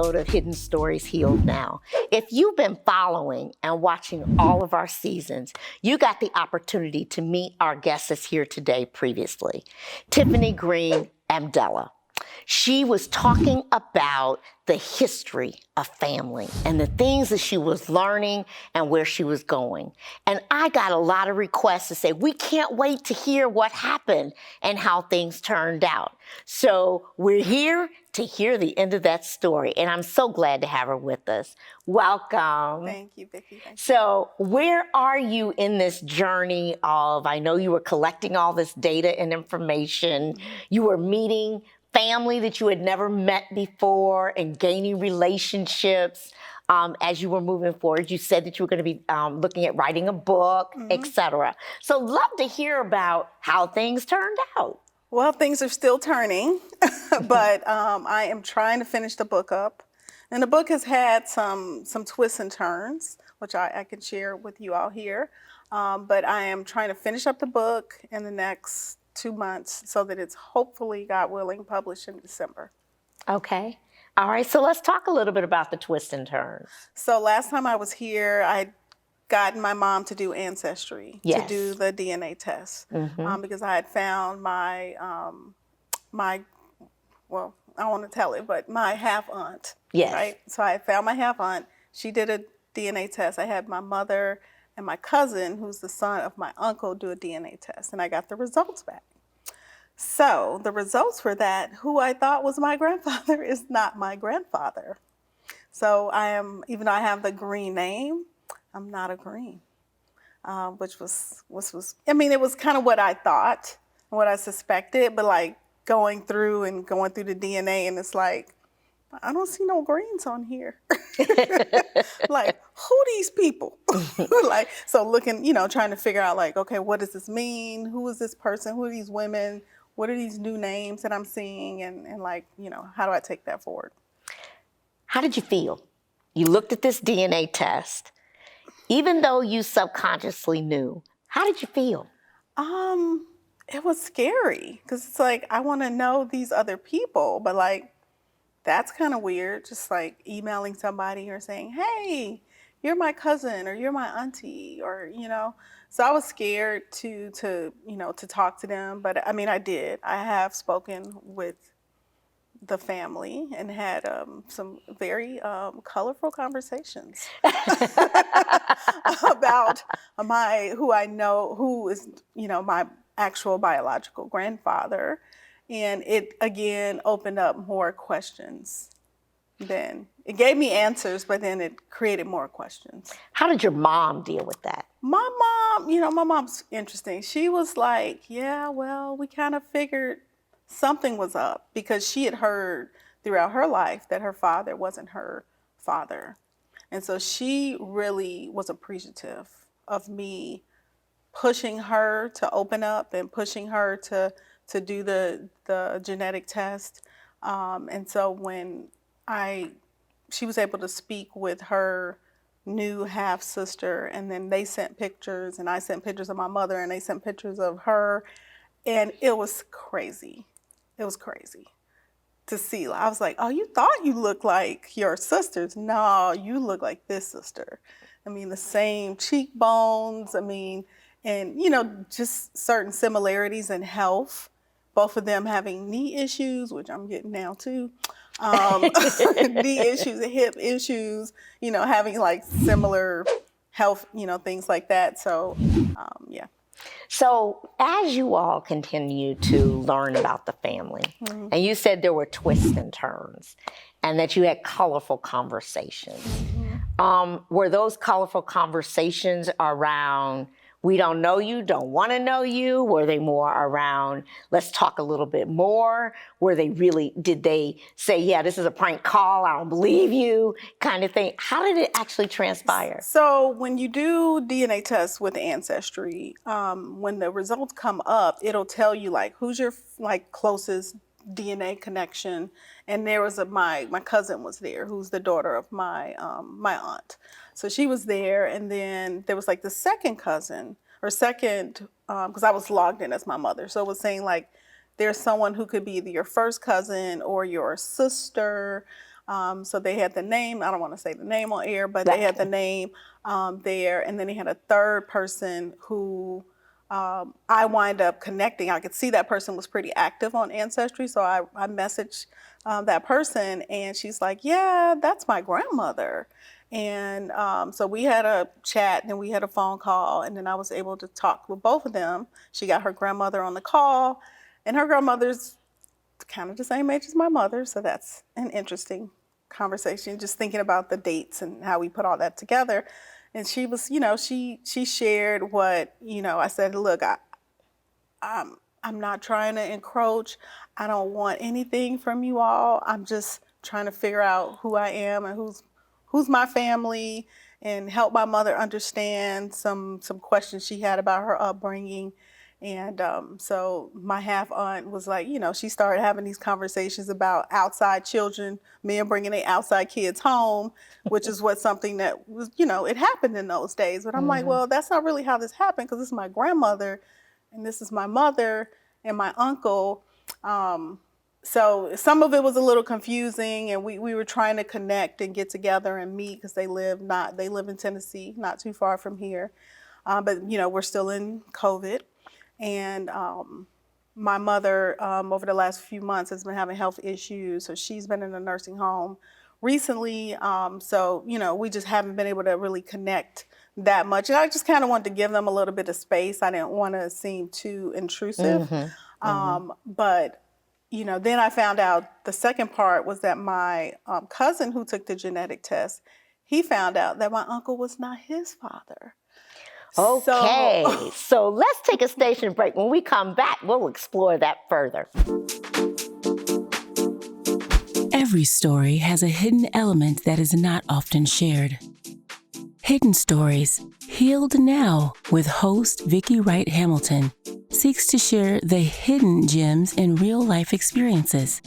episode of Hidden Stories Healed Now. If you've been following and watching all of our seasons, you got the opportunity to meet our guests here today previously. Tiffany Green-Abdullah. She was talking about the history of family and the things that she was learning and where she was going. And I got a lot of requests to say, we can't wait to hear what happened and how things turned out. So we're here to hear the end of that story. And I'm so glad to have her with us. Welcome. Thank you, Vicki. Thank you. So where are you in this journey of, I know you were collecting all this data and information. You were meeting family that you had never met before and gaining relationships as you were moving forward. You said that you were going to be looking at writing a book, etc. So love to hear about how things turned out. Well, things are still turning, but I am trying to finish the book up. And the book has had some twists and turns, which I can share with you all here. But I am trying to finish up the book in the next 2 months so that it's hopefully, God willing, published in December. Okay. All right. So let's talk a little bit about the twists and turns. So last time I was here, I had gotten my mom to do Ancestry, to do the DNA test, because I had found my, well, I don't want to tell it, but my half-aunt. Yes. Right? So I found my half-aunt. She did a DNA test. I had my mother and my cousin, who's the son of my uncle, do a DNA test, and I got the results back. So the results were that who I thought was my grandfather is not my grandfather. So I am, even though I have the Green name, I'm not a Green, which was, I mean, it was kind of what I thought, what I suspected, but like going through the DNA, and it's like, I don't see no Greens on here. Like, who these people? Like, so looking, trying to figure out like, okay, what does this mean? Who is this person? Who are these women? What are these new names that I'm seeing? And like, how do I take that forward? How did you feel? You looked at this DNA test, even though you subconsciously knew. How did you feel? It was scary because it's like, I want to know these other people, but like, that's kind of weird, just like emailing somebody or saying, hey, you're my cousin or you're my auntie, or, So I was scared to talk to them. But I mean, I did. I have spoken with the family and had some very colorful conversations about who I know, who is, my actual biological grandfather. And it, again, opened up more questions then. It gave me answers, but then it created more questions. How did your mom deal with that? My mom, my mom's interesting. She was like, yeah, well, we kind of figured something was up because she had heard throughout her life that her father wasn't her father. And so she really was appreciative of me pushing her to open up and pushing her to do the genetic test. And so when she was able to speak with her new half-sister, and then they sent pictures, and I sent pictures of my mother, and they sent pictures of her, and it was crazy. It was crazy to see. I was like, oh, you thought you looked like your sisters. No, you look like this sister. I mean, the same cheekbones, and, just certain similarities in health. Both of them having knee issues, which I'm getting now too. Knee issues, hip issues, having like similar health, things like that. So, yeah. So as you all continue to learn about the family, and you said there were twists and turns, and that you had colorful conversations. Were those colorful conversations around, we don't know you, don't want to know you? Were they more around, let's talk a little bit more? Did they say, yeah, this is a prank call, I don't believe you, kind of thing? How did it actually transpire? So when you do DNA tests with Ancestry, when the results come up, it'll tell you like, who's your closest DNA connection. And there was my cousin was there, who's the daughter of my aunt. So she was there, and then there was like the second cousin, because I was logged in as my mother. So it was saying like, there's someone who could be either your first cousin or your sister. So they had the name, I don't want to say the name on air, but they had the name there. And then they had a third person who I wind up connecting. I could see that person was pretty active on Ancestry. So I messaged that person, and she's like, yeah, that's my grandmother. And so we had a chat, and we had a phone call, and then I was able to talk with both of them. She got her grandmother on the call, and her grandmother's kind of the same age as my mother. So that's an interesting conversation, just thinking about the dates and how we put all that together. And she was, she shared what, I said, look, I'm not trying to encroach. I don't want anything from you all. I'm just trying to figure out who I am and who's my family, and help my mother understand some questions she had about her upbringing. And so my half aunt was like, she started having these conversations about outside children, men bringing their outside kids home, which is something that was, it happened in those days. But I'm like, well, that's not really how this happened, because this is my grandmother, and this is my mother and my uncle. So some of it was a little confusing, and we were trying to connect and get together and meet, because they live in Tennessee, not too far from here. But we're still in COVID. And my mother, over the last few months, has been having health issues. So she's been in a nursing home recently. So, we just haven't been able to really connect that much. And I just kind of wanted to give them a little bit of space. I didn't want to seem too intrusive. But, then I found out the second part was that my cousin who took the genetic test, he found out that my uncle was not his father. Okay, so let's take a station break. When we come back, we'll explore that further. Every story has a hidden element that is not often shared. Hidden Stories, Healed Now, with host Vicki Wright-Hamilton, seeks to share the hidden gems in real-life experiences.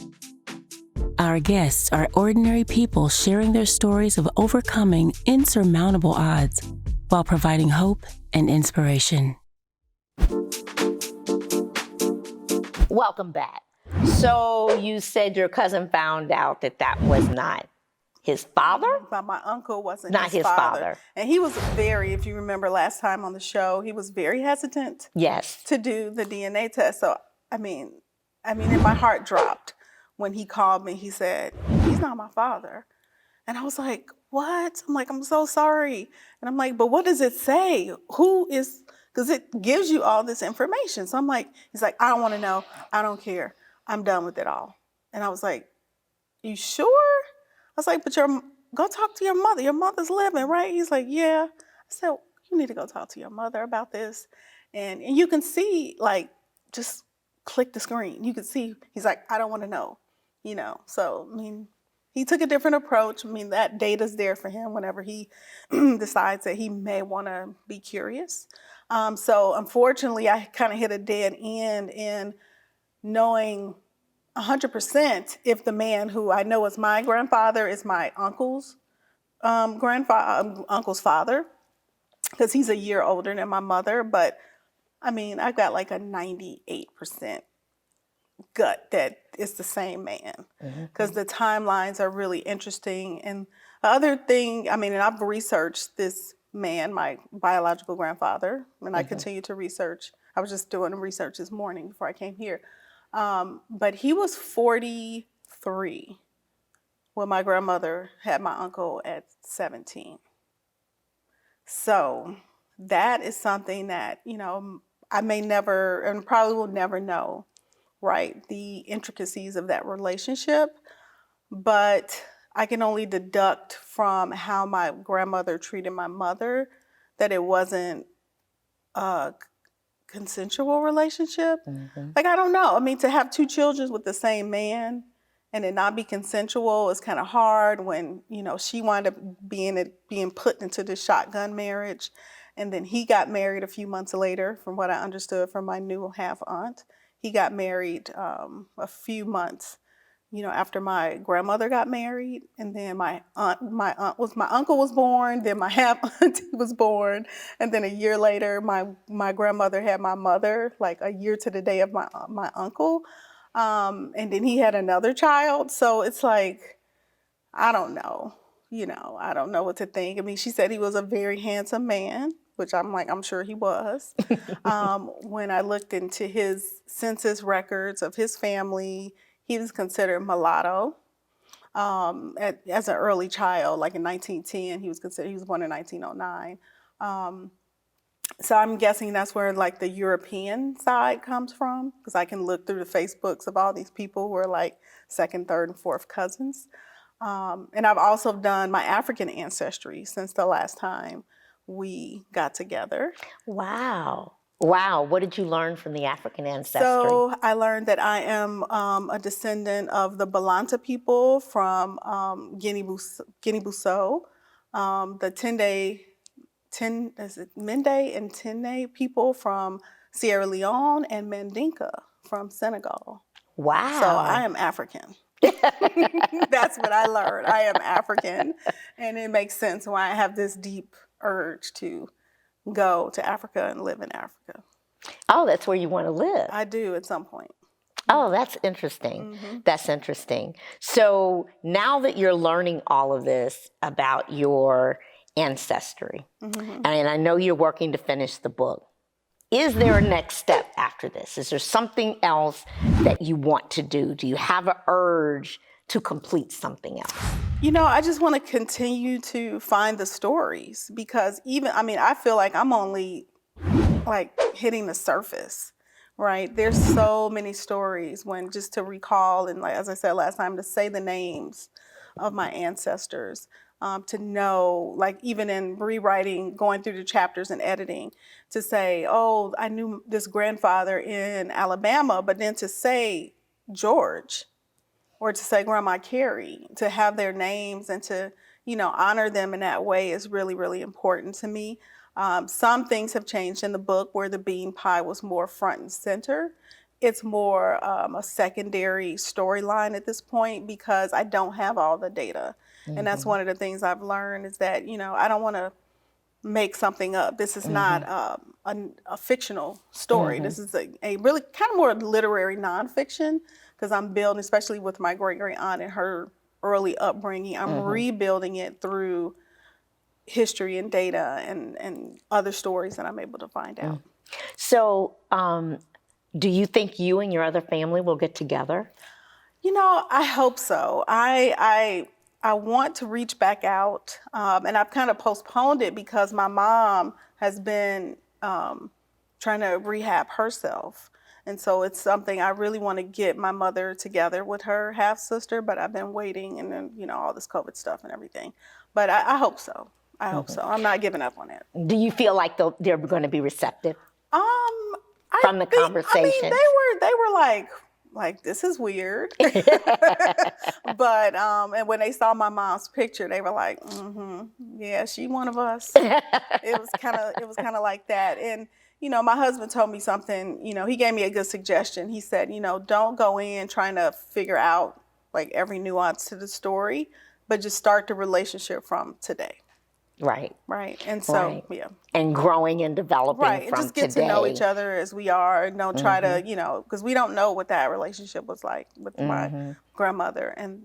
Our guests are ordinary people sharing their stories of overcoming insurmountable odds while providing hope and inspiration. Welcome back. So you said your cousin found out that was not his father? But my uncle wasn't not his father. And he was if you remember last time on the show, he was very hesitant to do the DNA test. So, I mean, and my heart dropped when he called me. He said, he's not my father. And I was like, what? I'm like, I'm so sorry. And I'm like, but what does it say? Because it gives you all this information. So I'm like, he's like, I don't want to know. I don't care. I'm done with it all. And I was like, you sure? I was like, but go talk to your mother. Your mother's living, right? He's like, yeah. I said, you need to go talk to your mother about this. And you can see, like, just click the screen. You can see, he's like, I don't want to know, So, he took a different approach. That data's there for him whenever he decides that he may want to be curious. So unfortunately, I kind of hit a dead end in knowing 100% if the man who I know is my grandfather is my uncle's uncle's father, because he's a year older than my mother. But I've got like a 98% gut that it's the same man, because the timelines are really interesting. And the other thing, and I've researched this man, my biological grandfather, and I continue to research. I was just doing research this morning before I came here. But he was 43 when my grandmother had my uncle at 17. So that is something that, I may never, and probably will never know, right, the intricacies of that relationship. But I can only deduct from how my grandmother treated my mother that it wasn't a consensual relationship. Like, I don't know. To have two children with the same man and it not be consensual is kind of hard when, she wound up being put into this shotgun marriage. And then he got married a few months later, from what I understood from my new half aunt. He got married a few months, after my grandmother got married. And then my uncle was born. Then my half auntie was born. And then a year later, my grandmother had my mother, like a year to the day of my uncle. And then he had another child. So it's like, I don't know. I don't know what to think. I mean, she said he was a very handsome man, which I'm sure he was. When I looked into his census records of his family, he was considered mulatto. As an early child, like in 1910, he was born in 1909. So I'm guessing that's where like the European side comes from, because I can look through the Facebooks of all these people who are like second, third, and fourth cousins. And I've also done my African ancestry since the last time we got together. Wow. Wow. What did you learn from the African ancestry? So I learned that I am a descendant of the Balanta people from Guinea-Bissau, the Mende and Tene people from Sierra Leone, and Mandinka from Senegal. Wow. So I am African. That's what I learned. I am African. And it makes sense why I have this deep urge to go to Africa and live in Africa. Oh, that's where you want to live. I do at some point. Oh, that's interesting. That's interesting. So now that you're learning all of this about your ancestry, and I know you're working to finish the book, is there a next step after this? Is there something else that you want to do? Do you have an urge to complete something else? I just want to continue to find the stories, because I feel like I'm only like hitting the surface, right? There's so many stories when just to recall, and like, as I said last time, to say the names of my ancestors, to know, like even in rewriting, going through the chapters and editing, to say, oh, I knew this grandfather in Alabama, but then to say George, or to say Grandma Carrie, to have their names and to, honor them in that way is really, really important to me. Some things have changed in the book where the bean pie was more front and center. It's more a secondary storyline at this point, because I don't have all the data. And that's one of the things I've learned, is that, I don't want to make something up. This is not a fictional story. This is a really kind of more literary nonfiction, because I'm building, especially with my great-great aunt and her early upbringing, I'm rebuilding it through history and data and other stories that I'm able to find out. So do you think you and your other family will get together? I hope so. I want to reach back out, and I've kind of postponed it because my mom has been trying to rehab herself. And so it's something I really want to get my mother together with her half-sister, but I've been waiting, and then, all this COVID stuff and everything. But I hope so. I hope so. I'm not giving up on it. Do you feel like they're going to be receptive from the conversation? I mean, they were like, this is weird. But and when they saw my mom's picture, they were like, yeah, she one of us. It was kind of like that. And my husband told me something. He gave me a good suggestion. He said, don't go in trying to figure out like every nuance to the story, but just start the relationship from today. Right. Right. And so, yeah. And growing and developing from and just get today. to know each other as we are, and don't try to, because we don't know what that relationship was like with my grandmother, and.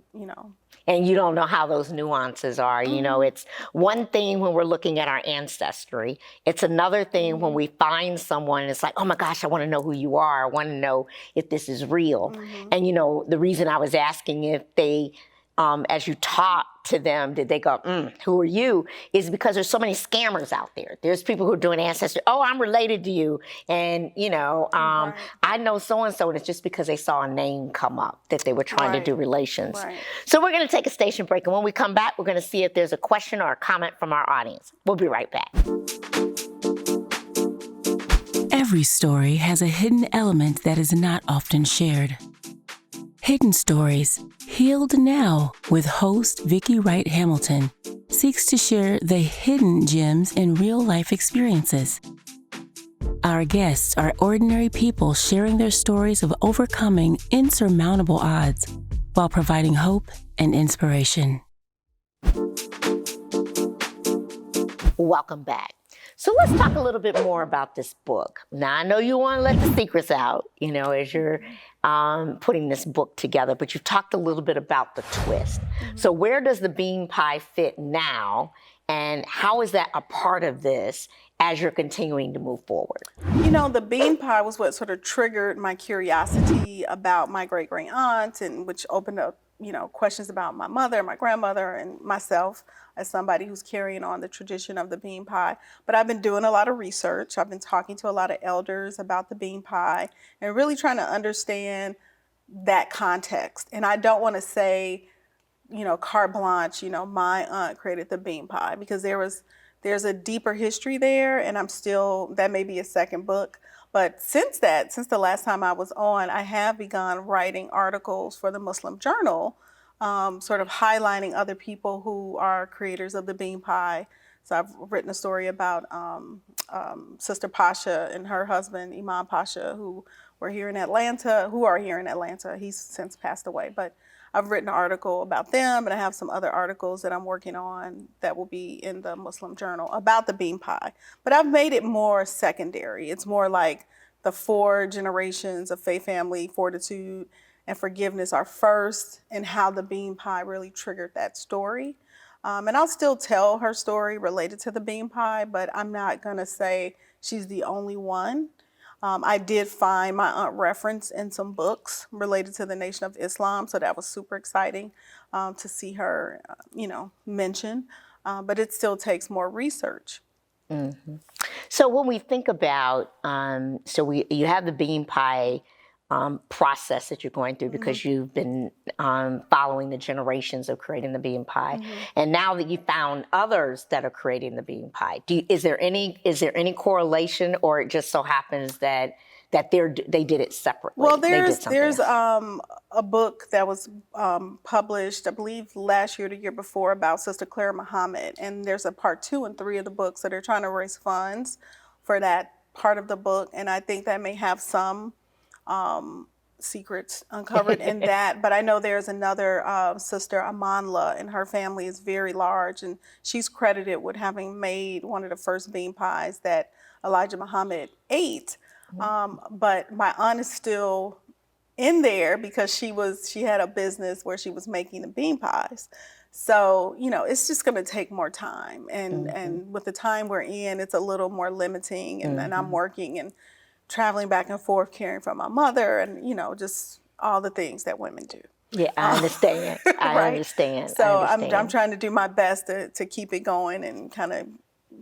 And you don't know how those nuances are. It's one thing when we're looking at our ancestry. It's another thing when we find someone and it's like, oh my gosh, I want to know who you are. I want to know if this is real. And, the reason I was asking if they, as you talk to them, did they go, who are you? Is because there's so many scammers out there. There's people who are doing ancestry. Oh, I'm related to you. And, I know so-and-so, and it's just because they saw a name come up that they were trying to do relations. So we're going to take a station break. And when we come back, we're going to see if there's a question or a comment from our audience. We'll be right back. Every story has a hidden element that is not often shared. Hidden Stories, Healed Now, with host Vicki Wright-Hamilton, seeks to share the hidden gems in real-life experiences. Our guests are ordinary people sharing their stories of overcoming insurmountable odds while providing hope and inspiration. Welcome back. So let's talk a little bit more about this book. Now, I know you want to let the secrets out, as you're putting this book together, but you've talked a little bit about the twist. So where does the bean pie fit now, and how is that a part of this as you're continuing to move forward? The bean pie was what sort of triggered my curiosity about my great-great aunt, and which opened up, questions about my mother, my grandmother, and myself as somebody who's carrying on the tradition of the bean pie. But I've been doing a lot of research. I've been talking to a lot of elders about the bean pie and really trying to understand that context. And I don't want to say, carte blanche, my aunt created the bean pie, because there's a deeper history there, and that may be a second book. But since the last time I was on, I have begun writing articles for the Muslim Journal, sort of highlighting other people who are creators of the bean pie. So I've written a story about Sister Pasha and her husband, Imam Pasha, who are here in Atlanta. He's since passed away, but I've written an article about them, and I have some other articles that I'm working on that will be in the Muslim Journal about the bean pie. But I've made it more secondary. It's more like the 4 generations of faith, family, fortitude, and forgiveness are first, and how the bean pie really triggered that story. And I'll still tell her story related to the bean pie, but I'm not going to say she's the only one. I did find my aunt reference in some books related to the Nation of Islam, so that was super exciting to see her, mention. But it still takes more research. Mm-hmm. So when we think about, you have the bean pie process that you're going through, because you've been following the generations of creating the bean pie, and now that you found others that are creating the bean pie, is there any correlation, or it just so happens that they did it separately? Well, there's a book that was published, I believe, last year or the year before, about Sister Clara Muhammad, and there's a part 2 and 3 of the book, so they're trying to raise funds for that part of the book, and I think that may have some secrets uncovered in that. But I know there's another sister, Amanla, and her family is very large, and she's credited with having made one of the first bean pies that Elijah Muhammad ate. But my aunt is still in there, because she had a business where she was making the bean pies. So, it's just going to take more time, and with the time we're in, it's a little more limiting, and I'm working and traveling back and forth, caring for my mother, and just all the things that women do. Yeah, I understand. I understand. So I'm trying to do my best to keep it going and kind of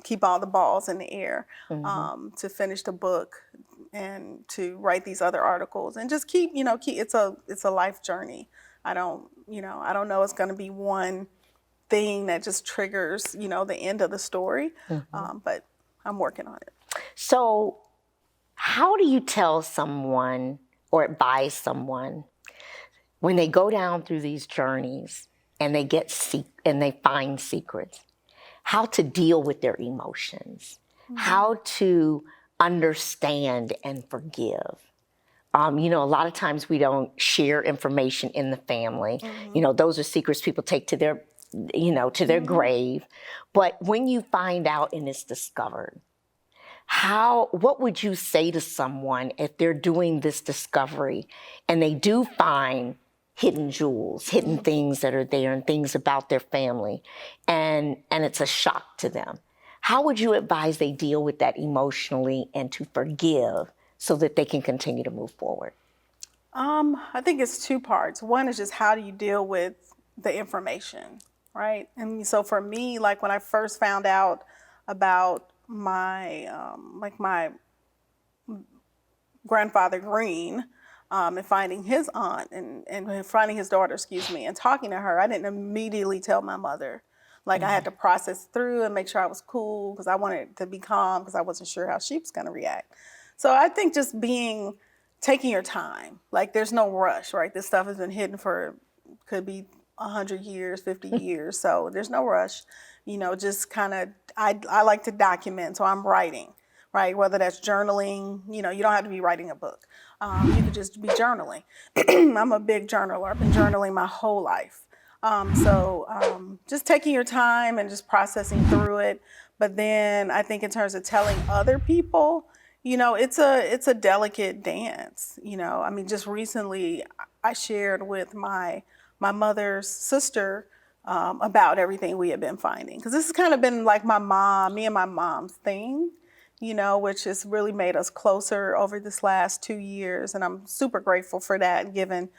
keep all the balls in the air, to finish the book and to write these other articles, and just keep it's a life journey. I don't know it's going to be one thing that just triggers the end of the story, but I'm working on it. So how do you tell someone or advise someone when they go down through these journeys and they find secrets, how to deal with their emotions, how to understand and forgive? A lot of times we don't share information in the family. Those are secrets people take to their, to their grave. But when you find out and it's discovered, what would you say to someone if they're doing this discovery and they do find hidden jewels, hidden things that are there, and things about their family, and it's a shock to them? How would you advise they deal with that emotionally and to forgive so that they can continue to move forward? I think it's 2 parts. One is just, how do you deal with the information, right? And so for me, like when I first found out about my my grandfather Green, and finding his aunt and finding his daughter, and talking to her, I didn't immediately tell my mother. Like I had to process through and make sure I was cool, because I wanted to be calm, because I wasn't sure how she was going to react. So I think just taking your time. Like there's no rush, right? This stuff has been hidden could be 100 years, 50 years. So there's no rush. Just kind of, I like to document, so I'm writing, right? Whether that's journaling, you don't have to be writing a book. You could just be journaling. I'm a big journaler. I've been journaling my whole life. Just taking your time and just processing through it. But then I think in terms of telling other people, it's a delicate dance. I mean, just recently I shared with my mother's sister about everything we had been finding, because this has kind of been like me and my mom's thing, which has really made us closer over this last 2 years, and I'm super grateful for that, given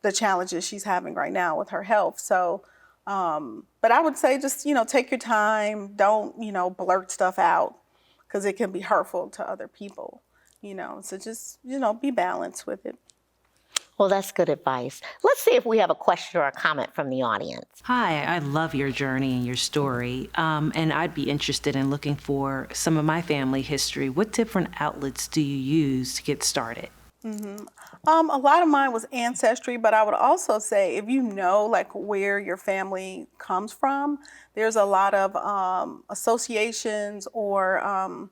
the challenges she's having right now with her health. So, but I would say just, take your time. Don't, blurt stuff out, because it can be hurtful to other people, So just, be balanced with it. Well, that's good advice. Let's see if we have a question or a comment from the audience. Hi, I love your journey and your story, and I'd be interested in looking for some of my family history. What different outlets do you use to get started? A lot of mine was Ancestry, but I would also say, if you know like where your family comes from, there's a lot of associations or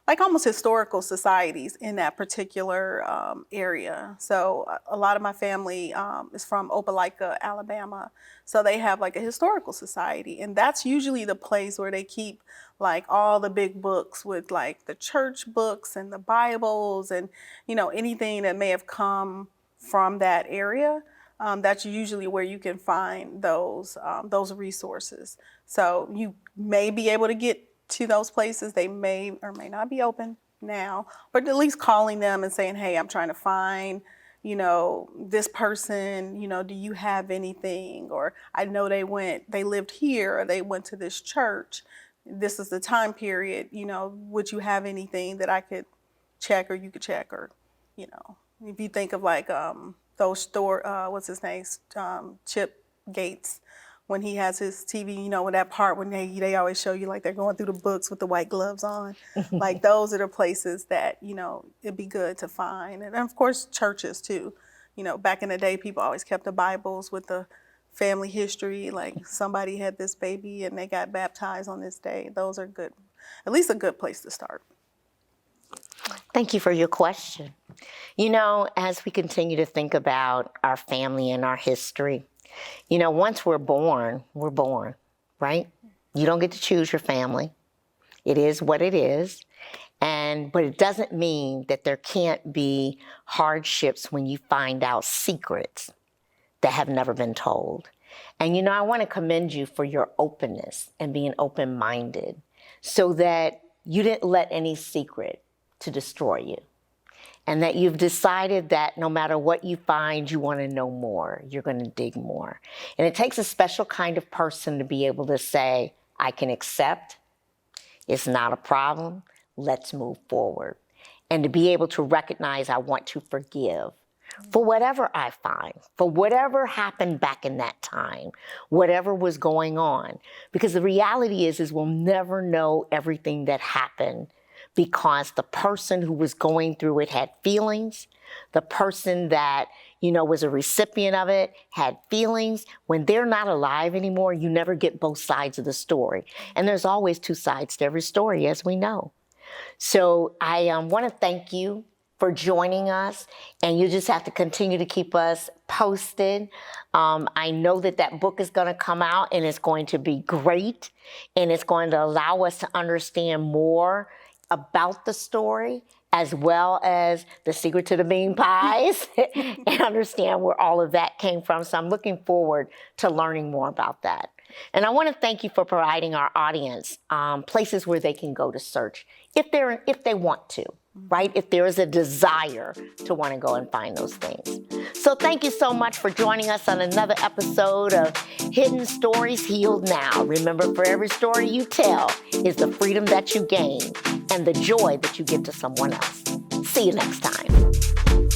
like almost historical societies in that particular area. So a lot of my family is from Opelika, Alabama. So they have like a historical society, and that's usually the place where they keep like all the big books with like the church books and the Bibles and, anything that may have come from that area. That's usually where you can find those resources. So you may be able to get to those places. They may or may not be open now, but at least calling them and saying, hey, I'm trying to find, this person, do you have anything? Or I know they lived here, or they went to this church. This is the time period, would you have anything that I could check, or you could check, or, if you think of like those what's his name, Chip Gates, when he has his TV, with that part when they always show you like they're going through the books with the white gloves on. Like those are the places that, it'd be good to find. And of course, churches too. Back in the day, people always kept the Bibles with the family history, like somebody had this baby and they got baptized on this day. Those are good, at least a good place to start. Thank you for your question. As we continue to think about our family and our history, once we're born, right? You don't get to choose your family. It is what it is. But it doesn't mean that there can't be hardships when you find out secrets that have never been told. And I want to commend you for your openness and being open-minded, so that you didn't let any secret to destroy you. And that you've decided that no matter what you find, you want to know more. You're going to dig more. And it takes a special kind of person to be able to say, I can accept, it's not a problem, let's move forward. And to be able to recognize, I want to forgive for whatever I find, for whatever happened back in that time, whatever was going on. Because the reality is we'll never know everything that happened, because the person who was going through it had feelings. The person that, was a recipient of it had feelings. When they're not alive anymore, you never get both sides of the story. And there's always two sides to every story, as we know. So I want to thank you for joining us, and you just have to continue to keep us posted. I know that book is going to come out, and it's going to be great, and it's going to allow us to understand more about the story, as well as the secret to the bean pies, and understand where all of that came from. So I'm looking forward to learning more about that. And I want to thank you for providing our audience places where they can go to search if they want to, right? If there is a desire to want to go and find those things. So thank you so much for joining us on another episode of Hidden Stories Healed Now. Remember, for every story you tell is the freedom that you gain and the joy that you give to someone else. See you next time.